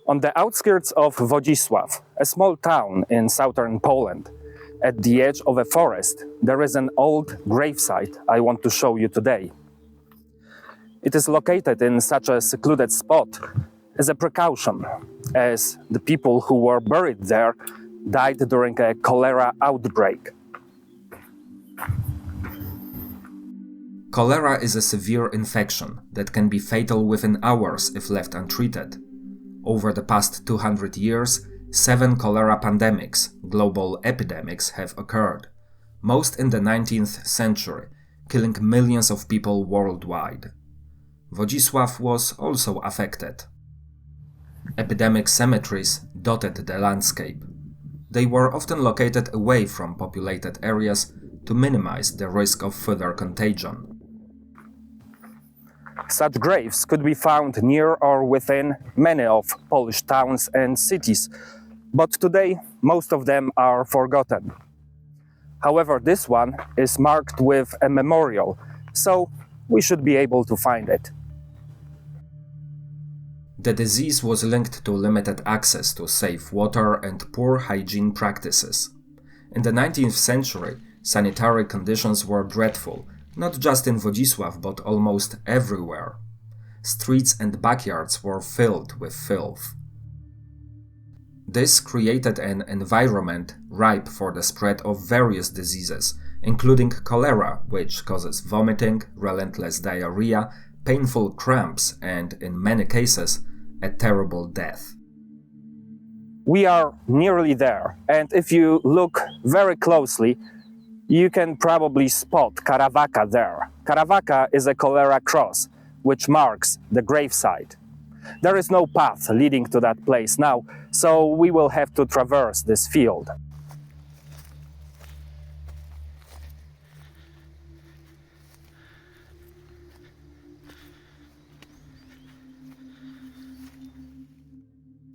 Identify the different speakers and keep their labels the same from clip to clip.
Speaker 1: On the outskirts of Wodzisław, a small town in southern Poland, at the edge of a forest, there is an old gravesite I want to show you today. It is located in such a secluded spot as a precaution, as the people who were buried there died during a cholera outbreak.
Speaker 2: Cholera is a severe infection that can be fatal within hours if left untreated. Over the past 200 years, 7 cholera pandemics, global epidemics, have occurred, most in the 19th century, killing millions of people worldwide. Wodzisław was also affected. Epidemic cemeteries dotted the landscape. They were often located away from populated areas to minimize the risk of further contagion.
Speaker 1: Such graves could be found near or within many of Polish towns and cities, but today most of them are forgotten. However, this one is marked with a memorial, so we should be able to find it.
Speaker 2: The disease was linked to limited access to safe water and poor hygiene practices. In the 19th century, sanitary conditions were dreadful, not just in Wodzisław but almost everywhere. Streets and backyards were filled with filth. This created an environment ripe for the spread of various diseases, including cholera, which causes vomiting, relentless diarrhea, painful cramps, and, in many cases, a terrible death.
Speaker 1: We are nearly there, and if you look very closely, you can probably spot karawaka there. Karawaka is a cholera cross, which marks the gravesite. There is no path leading to that place now, so we will have to traverse this field.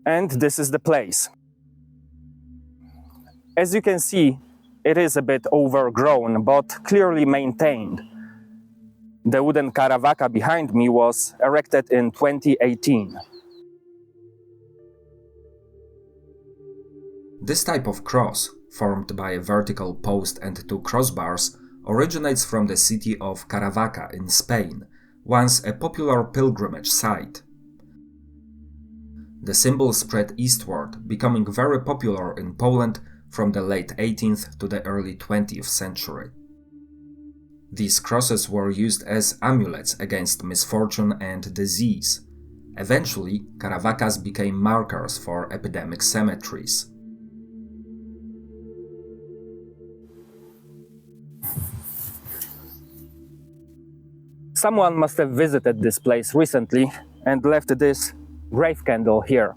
Speaker 1: And this is the place. As you can see, it is a bit overgrown, but clearly maintained. The wooden karawaka behind me was erected in 2018.
Speaker 2: This type of cross, formed by a vertical post and 2 crossbars, originates from the city of Caravaca in Spain, once a popular pilgrimage site. The symbol spread eastward, becoming very popular in Poland from the late 18th to the early 20th century. These crosses were used as amulets against misfortune and disease. Eventually, karavakas became markers for epidemic cemeteries.
Speaker 1: Someone must have visited this place recently and left this grave candle here.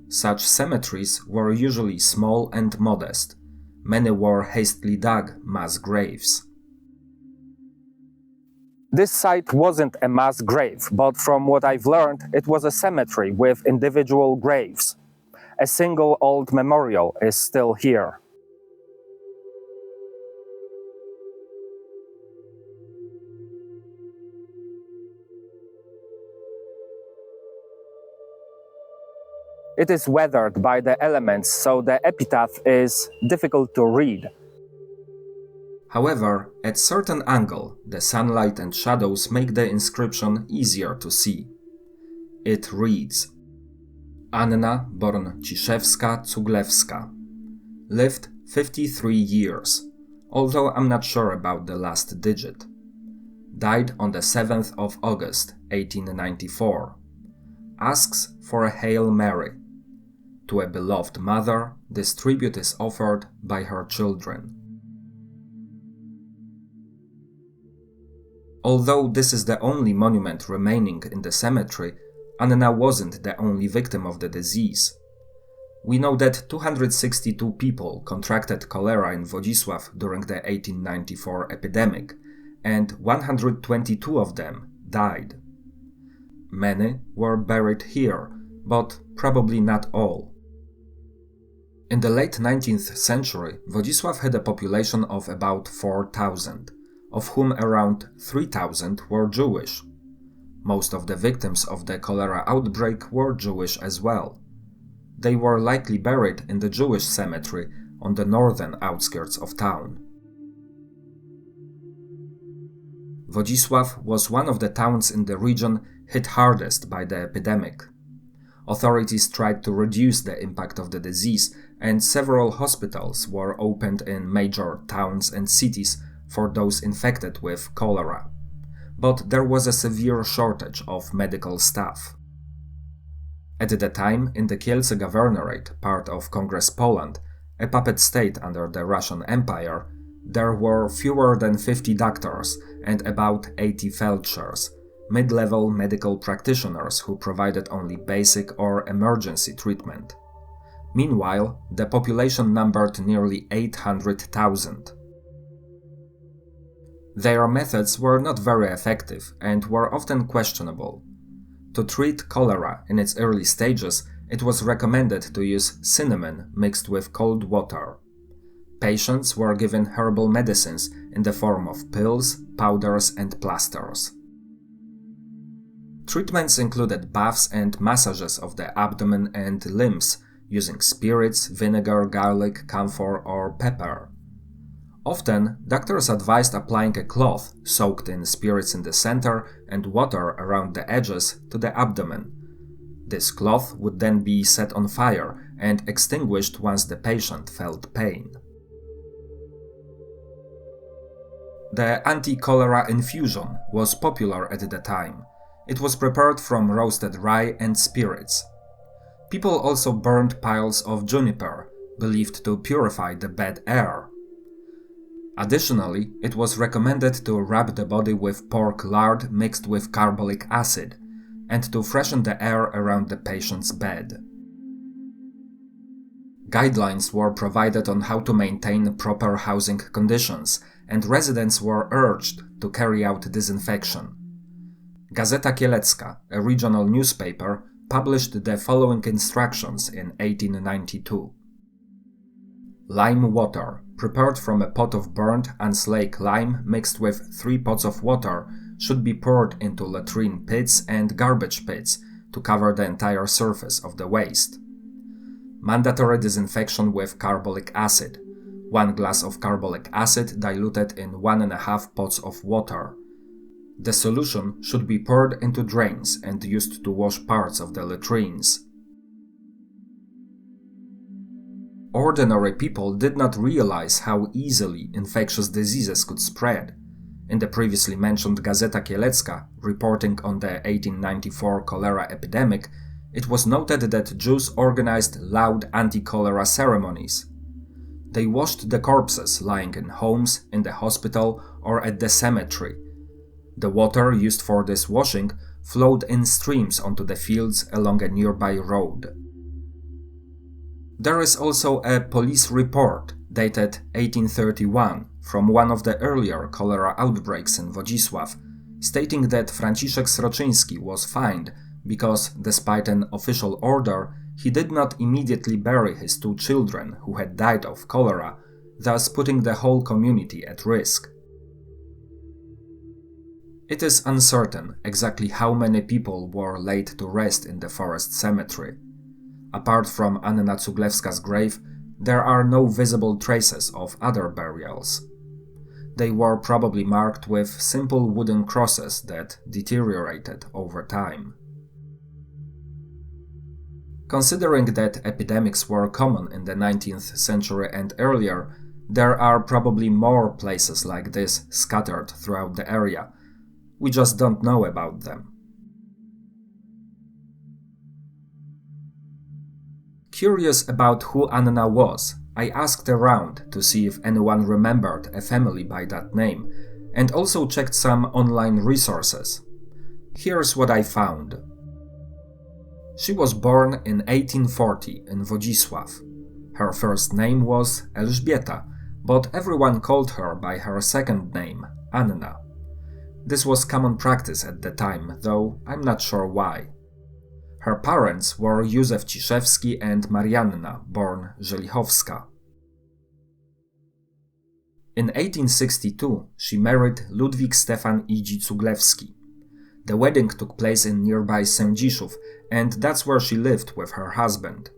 Speaker 2: Such cemeteries were usually small and modest. Many were hastily dug mass graves.
Speaker 1: This site wasn't a mass grave, but from what I've learned, it was a cemetery with individual graves. A single old memorial is still here. It is weathered by the elements, so the epitaph is difficult to read.
Speaker 2: However, at certain angle, the sunlight and shadows make the inscription easier to see. It reads: Anna born Cuglewska lived 53 years, although I'm not sure about the last digit. Died on the 7th of August, 1894. Asks for a Hail Mary. To a beloved mother, this tribute is offered by her children. Although this is the only monument remaining in the cemetery, Anna wasn't the only victim of the disease. We know that 262 people contracted cholera in Wodzisław during the 1894 epidemic, and 122 of them died. Many were buried here, but probably not all. In the late 19th century, Wodzisław had a population of about 4,000, of whom around 3,000 were Jewish. Most of the victims of the cholera outbreak were Jewish as well. They were likely buried in the Jewish cemetery on the northern outskirts of town. Wodzisław was one of the towns in the region hit hardest by the epidemic. Authorities tried to reduce the impact of the disease, and several hospitals were opened in major towns and cities for those infected with cholera. But there was a severe shortage of medical staff. At the time, in the Kielce Governorate, part of Congress Poland, a puppet state under the Russian Empire, there were fewer than 50 doctors and about 80 feldshers, mid-level medical practitioners who provided only basic or emergency treatment. Meanwhile, the population numbered nearly 800,000. Their methods were not very effective and were often questionable. To treat cholera in its early stages, it was recommended to use cinnamon mixed with cold water. Patients were given herbal medicines in the form of pills, powders, and plasters. Treatments included baths and massages of the abdomen and limbs using spirits, vinegar, garlic, camphor, or pepper. Often, doctors advised applying a cloth soaked in spirits in the center and water around the edges to the abdomen. This cloth would then be set on fire and extinguished once the patient felt pain. The anti-cholera infusion was popular at the time. It was prepared from roasted rye and spirits. People also burned piles of juniper, believed to purify the bad air. Additionally, it was recommended to rub the body with pork lard mixed with carbolic acid, and to freshen the air around the patient's bed. Guidelines were provided on how to maintain proper housing conditions, and residents were urged to carry out disinfection. Gazeta Kielecka, a regional newspaper, published the following instructions in 1892. Lime water, prepared from a pot of burnt unslaked lime mixed with 3 pots of water, should be poured into latrine pits and garbage pits to cover the entire surface of the waste. Mandatory disinfection with carbolic acid. 1 glass of carbolic acid diluted in 1.5 pots of water. The solution should be poured into drains and used to wash parts of the latrines. Ordinary people did not realize how easily infectious diseases could spread. In the previously mentioned Gazeta Kielecka, reporting on the 1894 cholera epidemic, it was noted that Jews organized loud anti-cholera ceremonies. They washed the corpses lying in homes, in the hospital, or at the cemetery. The water used for this washing flowed in streams onto the fields along a nearby road. There is also a police report dated 1831 from one of the earlier cholera outbreaks in Wodzisław, stating that Franciszek Sroczyński was fined because, despite an official order, he did not immediately bury his 2 children who had died of cholera, thus putting the whole community at risk. It is uncertain exactly how many people were laid to rest in the forest cemetery. Apart from Anna Cuglewska's grave, there are no visible traces of other burials. They were probably marked with simple wooden crosses that deteriorated over time. Considering that epidemics were common in the 19th century and earlier, there are probably more places like this scattered throughout the area. We just don't know about them. Curious about who Anna was, I asked around to see if anyone remembered a family by that name, and also checked some online resources. Here's what I found. She was born in 1840 in Wodzisław. Her first name was Elżbieta, but everyone called her by her second name, Anna. This was common practice at the time, though I'm not sure why. Her parents were Józef Ciszewski and Marianna, born Żelichowska. In 1862, she married Ludwik Stefan Idzi Cuglewski. The wedding took place in nearby Sędziszów, and that's where she lived with her husband.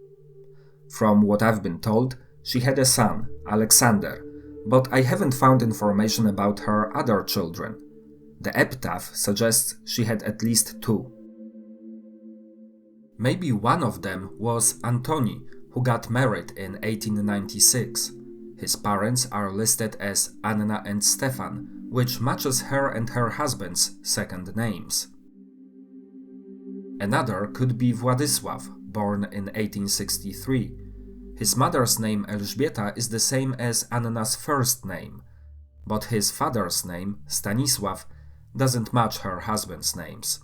Speaker 2: From what I've been told, she had a son, Alexander, but I haven't found information about her other children. The epitaph suggests she had at least 2. Maybe one of them was Antoni, who got married in 1896. His parents are listed as Anna and Stefan, which matches her and her husband's second names. Another could be Wodzisław, born in 1863. His mother's name Elżbieta is the same as Anna's first name, but his father's name, Stanisław, doesn't match her husband's names.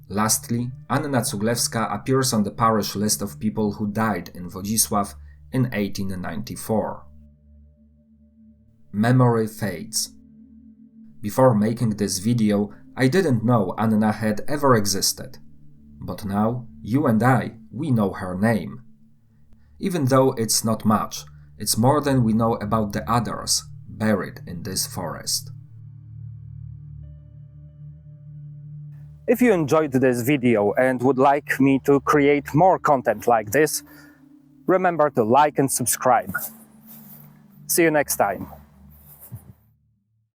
Speaker 2: Lastly, Anna Cuglewska appears on the parish list of people who died in Wodzisław in 1894. Memory fades. Before making this video, I didn't know Anna had ever existed. But now, you and we know her name. Even though it's not much, it's more than we know about the others buried in this forest.
Speaker 1: If you enjoyed this video and would like me to create more content like this, remember to like and subscribe. See you next time.